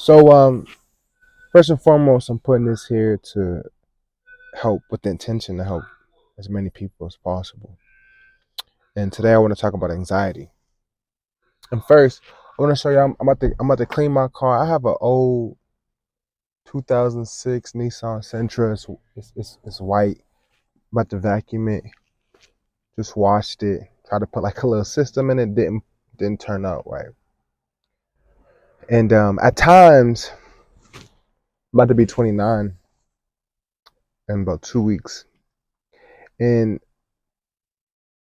So, first and foremost, I'm putting this here to help with the intention to help as many people as possible. And today I want to talk about anxiety. And first, I want to show you I'm about to clean my car. I have an old 2006 Nissan Sentra. It's white. I'm about to vacuum it. Just washed it. Tried to put like a little system in it. Didn't turn out right. And at times, I'm about to be 29 in about 2 weeks. And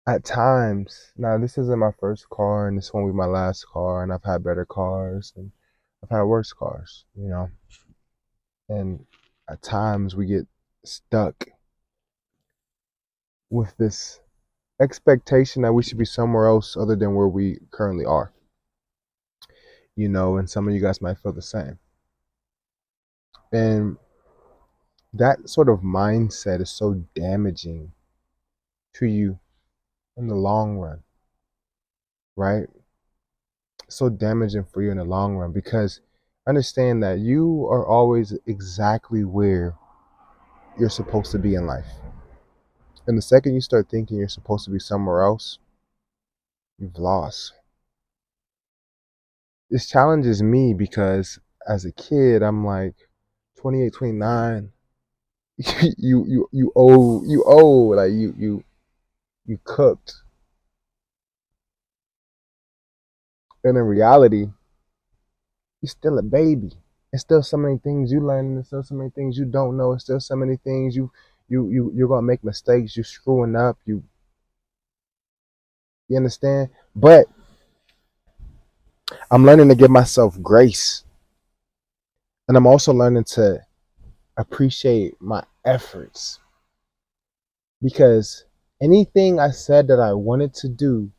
at times, now this isn't my first car, and this won't be my last car, and I've had better cars, and I've had worse cars. And at times we get stuck with this expectation that we should be somewhere else other than where we currently are. And some of you guys might feel the same. And that sort of mindset is so damaging to you in the long run, right? So damaging for you in the long run because understand that you are always exactly where you're supposed to be in life. And the second you start thinking you're supposed to be somewhere else, you've lost. This challenges me because as a kid, I'm like 28, 29. You owe like you cooked. And in reality, you're still a baby. It's still so many things you learn, and there's still so many things you don't know. It's still so many things you're gonna make mistakes. You're screwing up. You understand? But I'm learning to give myself grace, and I'm also learning to appreciate my efforts because anything I said that I wanted to do,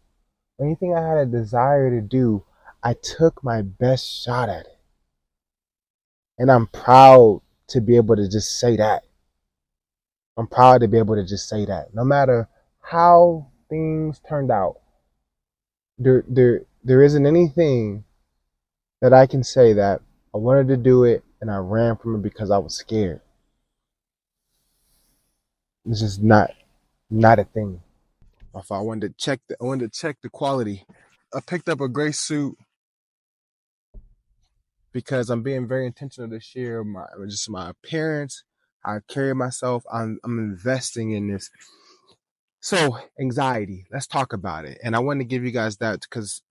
anything I had a desire to do, I took my best shot at it, and I'm proud to be able to just say that. I'm proud to be able to just say that. No matter how things turned out, there isn't anything that I can say that I wanted to do it and I ran from it because I was scared. This is not a thing. If I wanted to check the quality. I picked up a gray suit because I'm being very intentional this year. My appearance, I carry myself. I'm investing in this. So anxiety. Let's talk about it. And I want to give you guys that because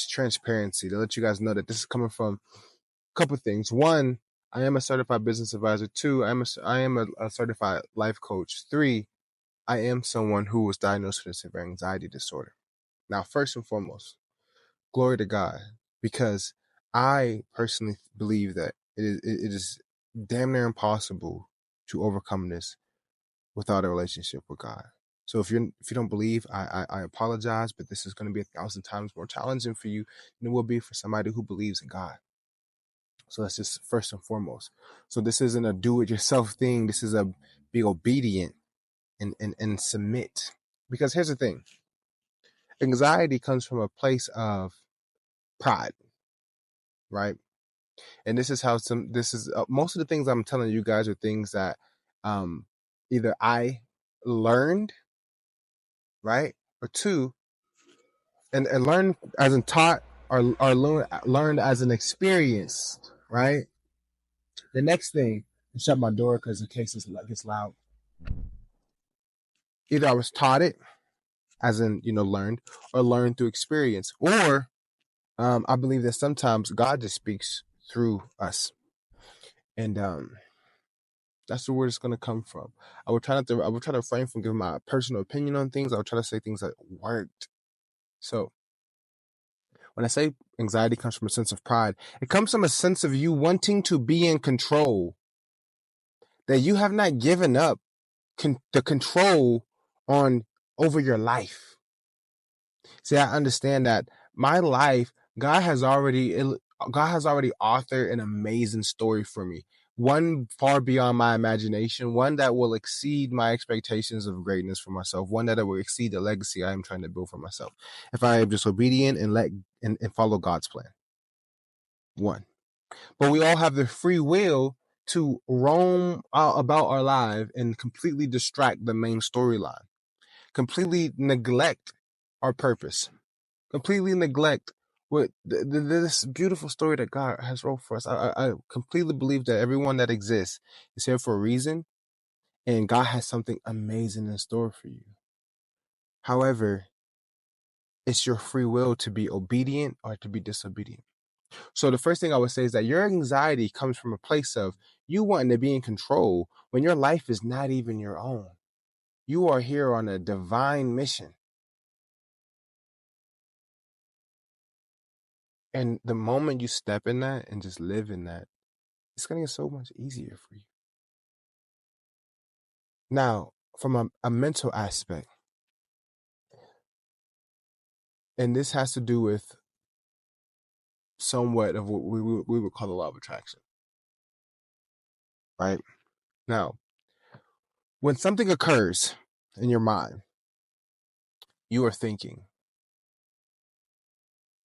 transparency to let you guys know that this is coming from a couple of things. One, I am a certified business advisor. Two, I am a certified life coach. Three, I am someone who was diagnosed with a severe anxiety disorder. Now, first and foremost, glory to God, because I personally believe that it is damn near impossible to overcome this without a relationship with God. So if you don't believe, I apologize, but this is going to be 1,000 times more challenging for you than it will be for somebody who believes in God. So that's just first and foremost. So this isn't a do-it-yourself thing. This is a be obedient and submit. Because here's the thing: anxiety comes from a place of pride, right? And this is how most of the things I'm telling you guys are things that um, either I learned, right, or two, and learn as in taught or learned as an experience, right? The next thing, shut my door because in case it gets loud. Either I was taught it, as in learned, or learned through experience, or I believe that sometimes God just speaks through us, and that's where it's gonna come from. I would try to refrain from giving my personal opinion on things. I would try to say things that worked. So when I say anxiety comes from a sense of pride, it comes from a sense of you wanting to be in control, that you have not given up the control on over your life. See, I understand that my life, God has already authored an amazing story for me. One far beyond my imagination, one that will exceed my expectations of greatness for myself, one that will exceed the legacy I am trying to build for myself. If I am just obedient and follow God's plan. One. But we all have the free will to roam about our life and completely distract the main storyline, completely neglect our purpose, completely neglect what this beautiful story that God has wrote for us. I completely believe that everyone that exists is here for a reason, and God has something amazing in store for you. However, it's your free will to be obedient or to be disobedient. So the first thing I would say is that your anxiety comes from a place of you wanting to be in control when your life is not even your own. You are here on a divine mission. And the moment you step in that and just live in that, it's going to get so much easier for you. Now, from a mental aspect, and this has to do with somewhat of what we would call the law of attraction, right? Now, when something occurs in your mind, you are thinking.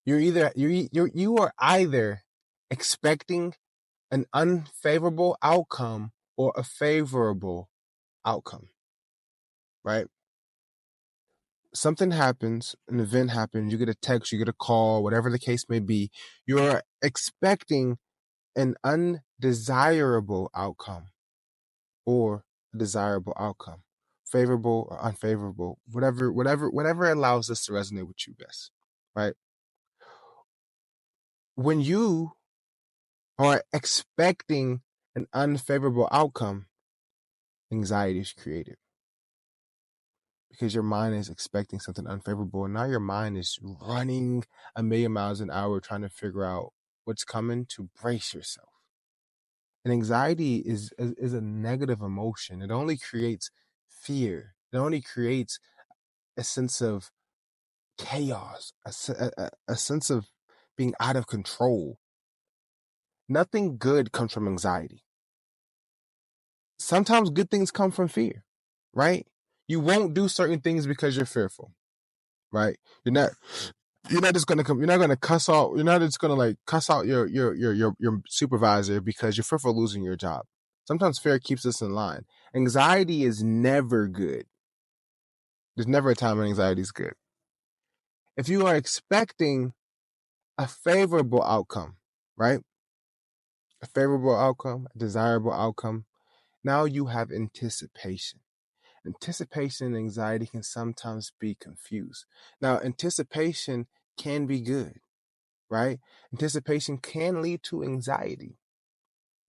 You are either expecting an unfavorable outcome or a favorable outcome, right? Something happens, an event happens, you get a text, you get a call, whatever the case may be, you're expecting an undesirable outcome or a desirable outcome, favorable or unfavorable, whatever allows us to resonate with you best, right? When you are expecting an unfavorable outcome, anxiety is created because your mind is expecting something unfavorable, and now your mind is running a million miles an hour trying to figure out what's coming to brace yourself. And anxiety is a negative emotion. It only creates fear. It only creates a sense of chaos, a sense of being out of control. Nothing good comes from anxiety. Sometimes good things come from fear, right? You won't do certain things because you're fearful, right? You're not just gonna come. You're not gonna cuss out. You're not just gonna like cuss out your supervisor because you're fearful of losing your job. Sometimes fear keeps us in line. Anxiety is never good. There's never a time when anxiety is good. If you are expecting a favorable outcome, right? A favorable outcome, a desirable outcome. Now you have anticipation. Anticipation and anxiety can sometimes be confused. Now, anticipation can be good, right? Anticipation can lead to anxiety,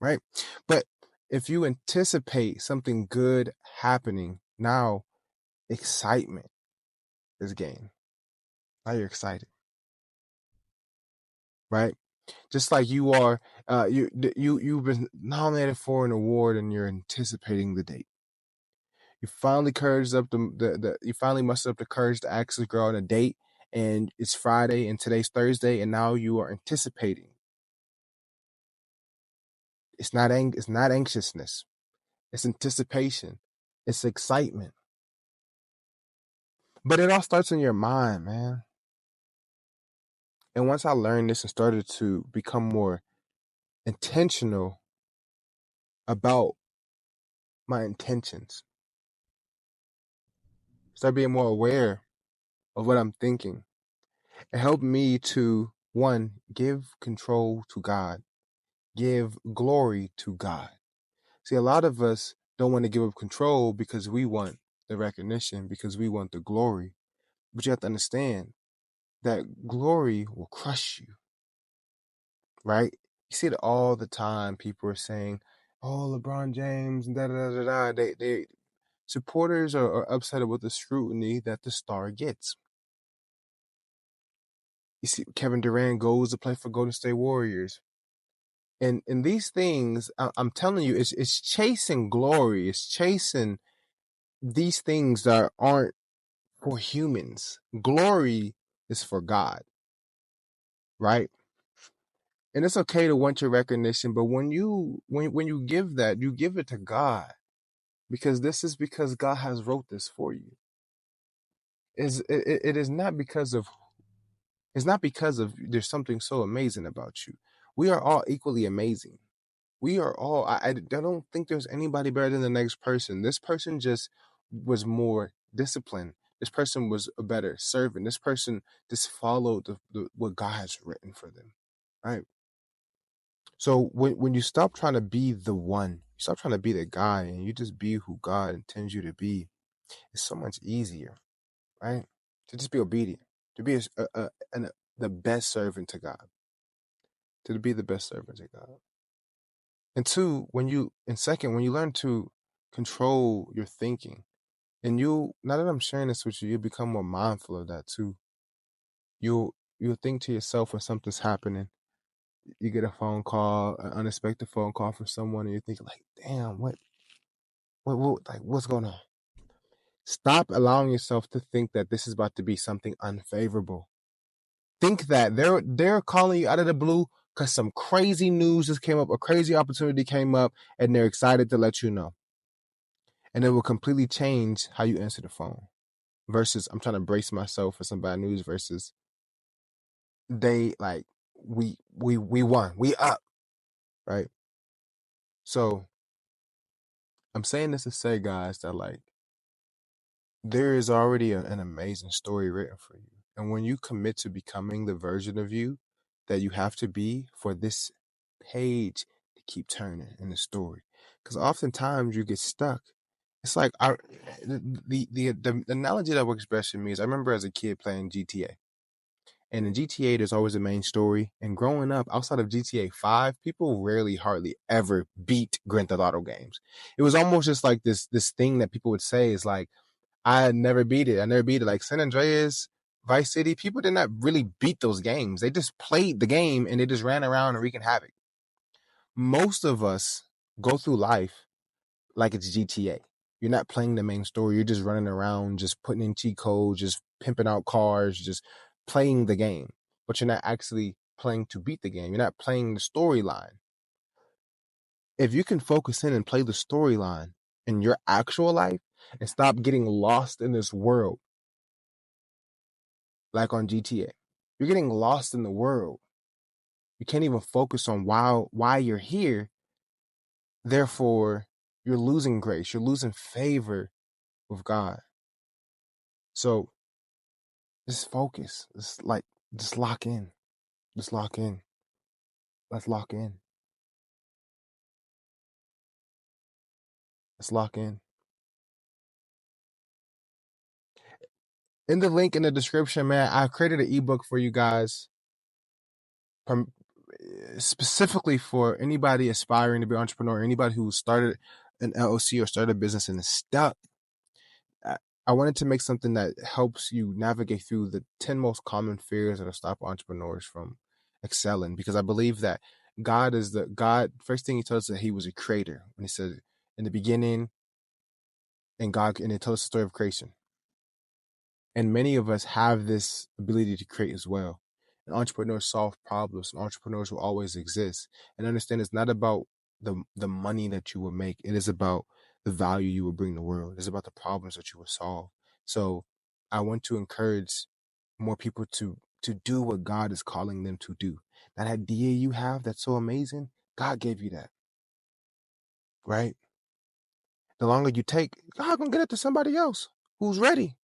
right? But if you anticipate something good happening, now excitement is gained. Now you're excited, right? Just like you are, you've been nominated for an award and you're anticipating the date. You finally you finally mustered up the courage to ask this girl on a date, and it's Friday and today's Thursday, and now you are anticipating. It's not anxiousness. It's anticipation. It's excitement. But it all starts in your mind, man. And once I learned this and started to become more intentional about my intentions, start being more aware of what I'm thinking, it helped me to, one, give control to God, give glory to God. See, a lot of us don't want to give up control because we want the recognition, because we want the glory. But you have to understand that glory will crush you, right? You see it all the time. People are saying, "Oh, LeBron James," and da da da da. They supporters are upset with the scrutiny that the star gets. You see, Kevin Durant goes to play for Golden State Warriors, and these things, I'm telling you, it's chasing glory. It's chasing these things that aren't for humans. Glory is for God, right? And it's okay to want your recognition, but when you give that, you give it to God, because this is because God has wrote this for you. It is not because of, it's not because of there's something so amazing about you. We are all equally amazing. We are all, I don't think there's anybody better than the next person. This person just was more disciplined. This person was a better servant. This person just followed what God has written for them, right? So when you stop trying to be the one, you stop trying to be the guy, and you just be who God intends you to be, it's so much easier, right? To just be obedient, to be the best servant to God, to be the best servant to God. And two, second, when you learn to control your thinking, and now that I'm sharing this with you, you become more mindful of that too. You'll think to yourself when something's happening. You get a phone call, an unexpected phone call from someone, and you think like, damn, like, what's going on? Stop allowing yourself to think that this is about to be something unfavorable. Think that they're calling you out of the blue because some crazy news just came up, a crazy opportunity came up, and they're excited to let you know. And it will completely change how you answer the phone. Versus I'm trying to brace myself for some bad news versus they like we won. We up. Right? So I'm saying this to say, guys, that like there is already an amazing story written for you. And when you commit to becoming the version of you that you have to be for this page to keep turning in the story, because oftentimes you get stuck. It's like the analogy that works best for me is I remember as a kid playing GTA. And in GTA, there's always a main story. And growing up, outside of GTA 5, people rarely, hardly ever beat Grand Theft Auto games. It was almost just like this thing that people would say is like, I never beat it. I never beat it. Like San Andreas, Vice City, people did not really beat those games. They just played the game and they just ran around and wreaking havoc. Most of us go through life like it's GTA. You're not playing the main story. You're just running around, just putting in cheat codes, just pimping out cars, just playing the game. But you're not actually playing to beat the game. You're not playing the storyline. If you can focus in and play the storyline in your actual life and stop getting lost in this world, like on GTA, you're getting lost in the world. You can't even focus on why you're here. Therefore, you're losing grace. You're losing favor with God. So just focus. Just lock in. Just lock in. Let's lock in. Let's lock in. In the link in the description, man, I created an ebook for you guys, specifically for anybody aspiring to be an entrepreneur, anybody who started an LLC or started a business and is stuck. I wanted to make something that helps you navigate through the 10 most common fears that stop entrepreneurs from excelling. Because I believe that God is first thing he tells us that he was a creator. When he said in the beginning, and it tells us the story of creation. And many of us have this ability to create as well. And entrepreneurs solve problems, and entrepreneurs will always exist. And understand it's not about the money that you will make. It is about the value you will bring to the world. It's about the problems that you will solve. So I want to encourage more people to do what God is calling them to do. That idea you have that's so amazing, God gave you that. Right? The longer you take, God gonna get it to somebody else who's ready.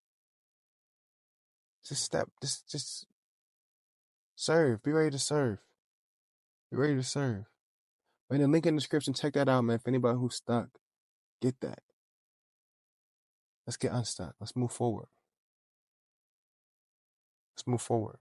Just serve. Be ready to serve. Be ready to serve. In the link in the description, check that out, man. For anybody who's stuck, get that. Let's get unstuck. Let's move forward. Let's move forward.